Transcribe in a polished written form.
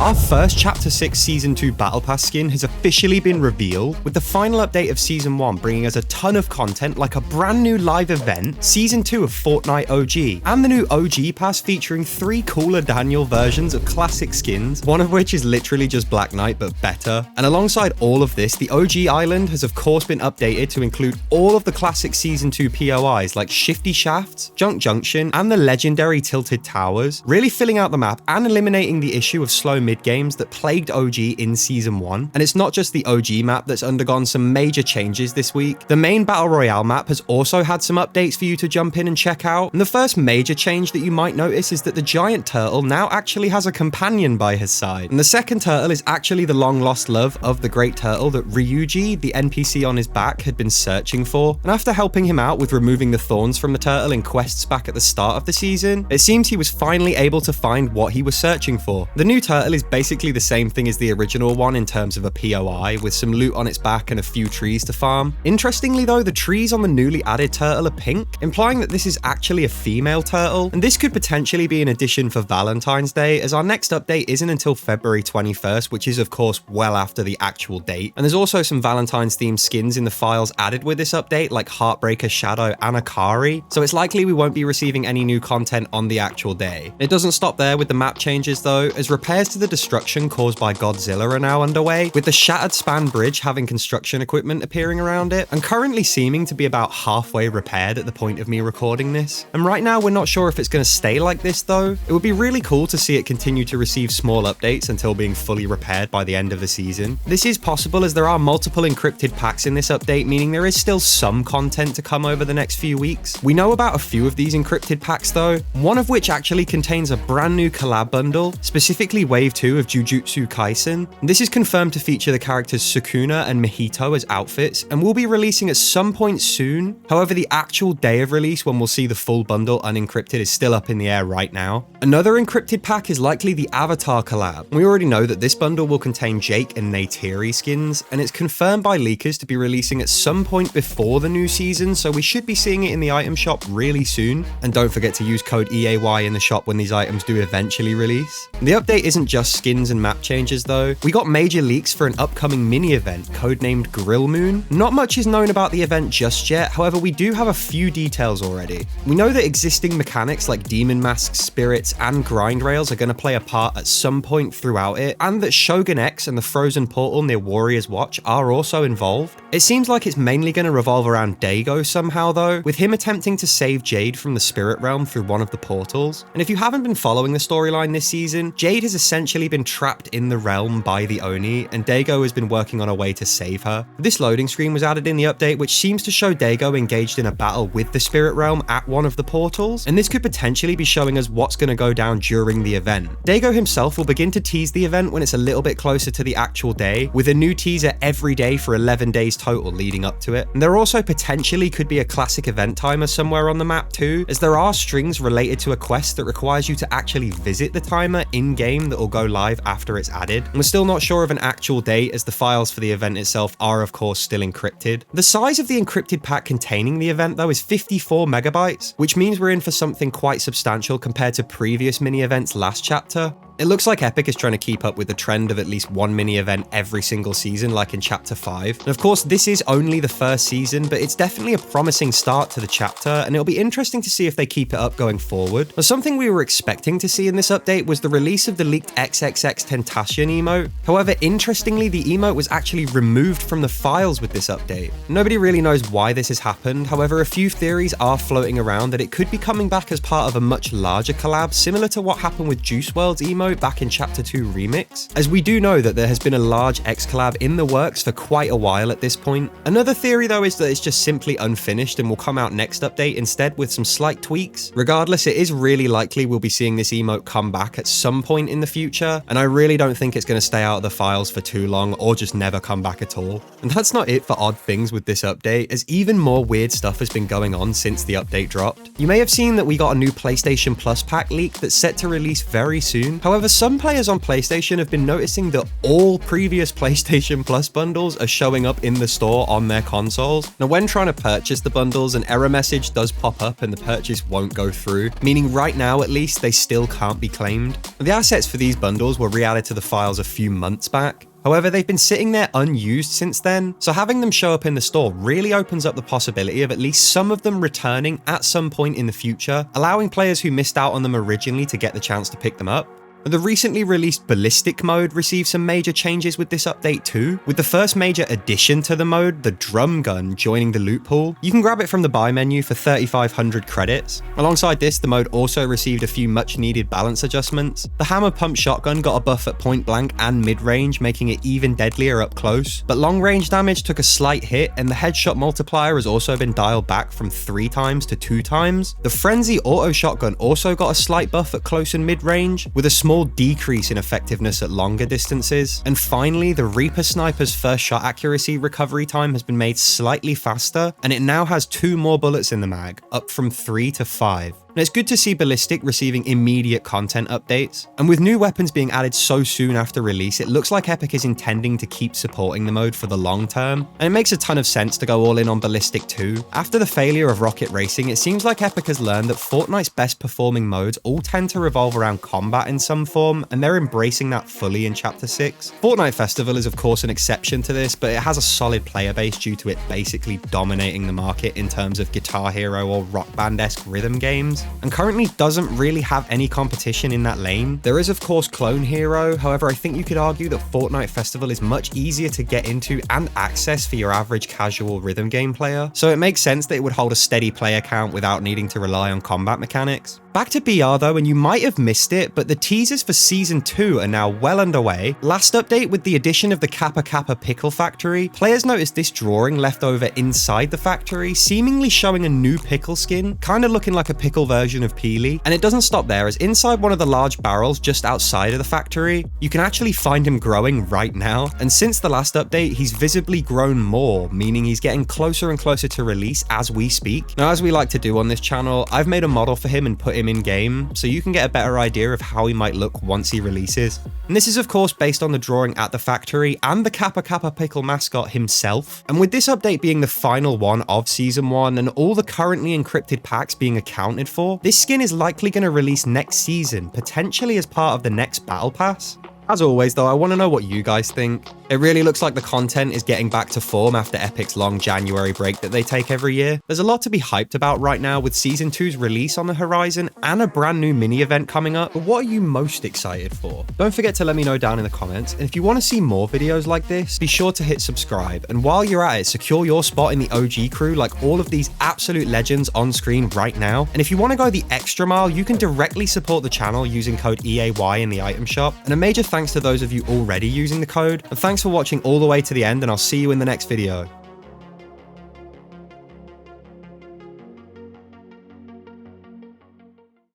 Our first Chapter 6 Season 2 Battle Pass skin has officially been revealed, with the final update of Season 1 bringing us a ton of content like a brand new live event, Season 2 of Fortnite OG, and the new OG Pass featuring 3 cooler Daniel versions of classic skins, one of which is literally just Black Knight but better. And alongside all of this, the OG Island has of course been updated to include all of the classic Season 2 POIs like Shifty Shafts, Junk Junction, and the legendary Tilted Towers, really filling out the map and eliminating the issue of slow mid-games that plagued OG in Season 1. And it's not just the OG map that's undergone some major changes this week. The main Battle Royale map has also had some updates for you to jump in and check out. And the first major change that you might notice is that the giant turtle now actually has a companion by his side. And the second turtle is actually the long-lost love of the great turtle that Ryuji, the NPC on his back, had been searching for. And after helping him out with removing the thorns from the turtle in quests back at the start of the season, it seems he was finally able to find what he was searching for. The new turtle is basically the same thing as the original one in terms of a POI, with some loot on its back and a few trees to farm. Interestingly though, the trees on the newly added turtle are pink, implying that this is actually a female turtle, and this could potentially be an addition for Valentine's Day, as our next update isn't until February 21st, which is of course well after the actual date. And there's also some Valentine's themed skins in the files added with this update, like Heartbreaker, Shadow, and Akari, so it's likely we won't be receiving any new content on the actual day. It doesn't stop there with the map changes though, as repairs to the destruction caused by Godzilla are now underway, with the shattered span bridge having construction equipment appearing around it, and currently seeming to be about halfway repaired at the point of me recording this. And right now we're not sure if it's going to stay like this though. It would be really cool to see it continue to receive small updates until being fully repaired by the end of the season. This is possible as there are multiple encrypted packs in this update, meaning there is still some content to come over the next few weeks. We know about a few of these encrypted packs though, one of which actually contains a brand new collab bundle, specifically Wave 2 of Jujutsu Kaisen. This is confirmed to feature the characters Sukuna and Mahito as outfits, and will be releasing at some point soon. However, the actual day of release when we'll see the full bundle unencrypted is still up in the air right now. Another encrypted pack is likely the Avatar collab. We already know that this bundle will contain Jake and Neytiri skins, and it's confirmed by leakers to be releasing at some point before the new season, so we should be seeing it in the item shop really soon. And don't forget to use code EAY in the shop when these items do eventually release. The update isn't just skins and map changes though. We got major leaks for an upcoming mini event codenamed Grill Moon. Not much is known about the event just yet, however we do have a few details already. We know that existing mechanics like demon masks, spirits, and grind rails are going to play a part at some point throughout it, and that Shogun X and the frozen portal near Warrior's Watch are also involved. It seems like it's mainly going to revolve around Daigo somehow though, with him attempting to save Jade from the spirit realm through one of the portals. And if you haven't been following the storyline this season, Jade has essentially been trapped in the realm by the Oni, and Daigo has been working on a way to save her. This loading screen was added in the update, which seems to show Daigo engaged in a battle with the spirit realm at one of the portals, and this could potentially be showing us what's going to go down during the event. Daigo himself will begin to tease the event when it's a little bit closer to the actual day, with a new teaser every day for 11 days total leading up to it. And there also potentially could be a classic event timer somewhere on the map too, as there are strings related to a quest that requires you to actually visit the timer in-game that will go live after it's added. And we're still not sure of an actual date, as the files for the event itself are of course still encrypted. The size of the encrypted pack containing the event though is 54 megabytes, which means we're in for something quite substantial compared to previous mini events last chapter. It looks like Epic is trying to keep up with the trend of at least one mini event every single season, like in Chapter 5. And of course, this is only the first season, but it's definitely a promising start to the chapter, and it'll be interesting to see if they keep it up going forward. Now, something we were expecting to see in this update was the release of the leaked XXX Tentacion emote. However, interestingly, the emote was actually removed from the files with this update. Nobody really knows why this has happened. However, a few theories are floating around that it could be coming back as part of a much larger collab, similar to what happened with Juice WRLD's emote back in Chapter 2 Remix, as we do know that there has been a large X collab in the works for quite a while at this point. Another theory though is that it's just simply unfinished and will come out next update instead with some slight tweaks. Regardless, it is really likely we'll be seeing this emote come back at some point in the future, and I really don't think it's going to stay out of the files for too long or just never come back at all. And that's not it for odd things with this update, as even more weird stuff has been going on since the update dropped. You may have seen that we got a new PlayStation Plus pack leak that's set to release very soon. However, However, some players on PlayStation have been noticing that all previous PlayStation Plus bundles are showing up in the store on their consoles. Now, when trying to purchase the bundles, an error message does pop up and the purchase won't go through, meaning right now at least they still can't be claimed. The assets for these bundles were re-added to the files a few months back. However, they've been sitting there unused since then, so having them show up in the store really opens up the possibility of at least some of them returning at some point in the future, allowing players who missed out on them originally to get the chance to pick them up. The recently released Ballistic mode received some major changes with this update too, with the first major addition to the mode, the drum gun, joining the loot pool. You can grab it from the buy menu for 3,500 credits. Alongside this, the mode also received a few much needed balance adjustments. The hammer pump shotgun got a buff at point blank and mid range, making it even deadlier up close, but long range damage took a slight hit, and the headshot multiplier has also been dialed back from 3 times to 2 times. The Frenzy auto shotgun also got a slight buff at close and mid range, with a small decrease in effectiveness at longer distances. And finally, the Reaper Sniper's first shot accuracy recovery time has been made slightly faster, and it now has 2 more bullets in the mag, up from 3 to 5. And it's good to see Ballistic receiving immediate content updates, and with new weapons being added so soon after release, it looks like Epic is intending to keep supporting the mode for the long term, and it makes a ton of sense to go all in on Ballistic too. After the failure of Rocket Racing, it seems like Epic has learned that Fortnite's best performing modes all tend to revolve around combat in some form, and they're embracing that fully in Chapter 6. Fortnite Festival is of course an exception to this, but it has a solid player base due to it basically dominating the market in terms of Guitar Hero or Rock Band-esque rhythm games, and currently doesn't really have any competition in that lane. There is of course Clone Hero, however I think you could argue that Fortnite Festival is much easier to get into and access for your average casual rhythm game player, so it makes sense that it would hold a steady player count without needing to rely on combat mechanics. Back to BR though, and you might have missed it, but the teasers for Season 2 are now well underway. Last update, with the addition of the Kappa Kappa Pickle Factory, players noticed this drawing left over inside the factory, seemingly showing a new pickle skin, kinda looking like a pickle version of Peely. And it doesn't stop there, as inside one of the large barrels just outside of the factory, you can actually find him growing right now. And since the last update, he's visibly grown more, meaning he's getting closer and closer to release as we speak. Now, as we like to do on this channel, I've made a model for him and put him in game, so you can get a better idea of how he might look once he releases. And this is of course based on the drawing at the factory and the Kappa Kappa Pickle mascot himself. And with this update being the final one of Season 1 and all the currently encrypted packs being accounted for, this skin is likely going to release next season, potentially as part of the next Battle Pass. As always though, I want to know what you guys think. It really looks like the content is getting back to form after Epic's long January break that they take every year. There's a lot to be hyped about right now with Season 2's release on the horizon and a brand new mini event coming up, but what are you most excited for? Don't forget to let me know down in the comments, and if you want to see more videos like this, be sure to hit subscribe, and while you're at it, secure your spot in the OG crew like all of these absolute legends on screen right now. And if you want to go the extra mile, you can directly support the channel using code EAY in the item shop, and a major thanks to those of you already using the code, and thanks for watching all the way to the end, and I'll see you in the next video.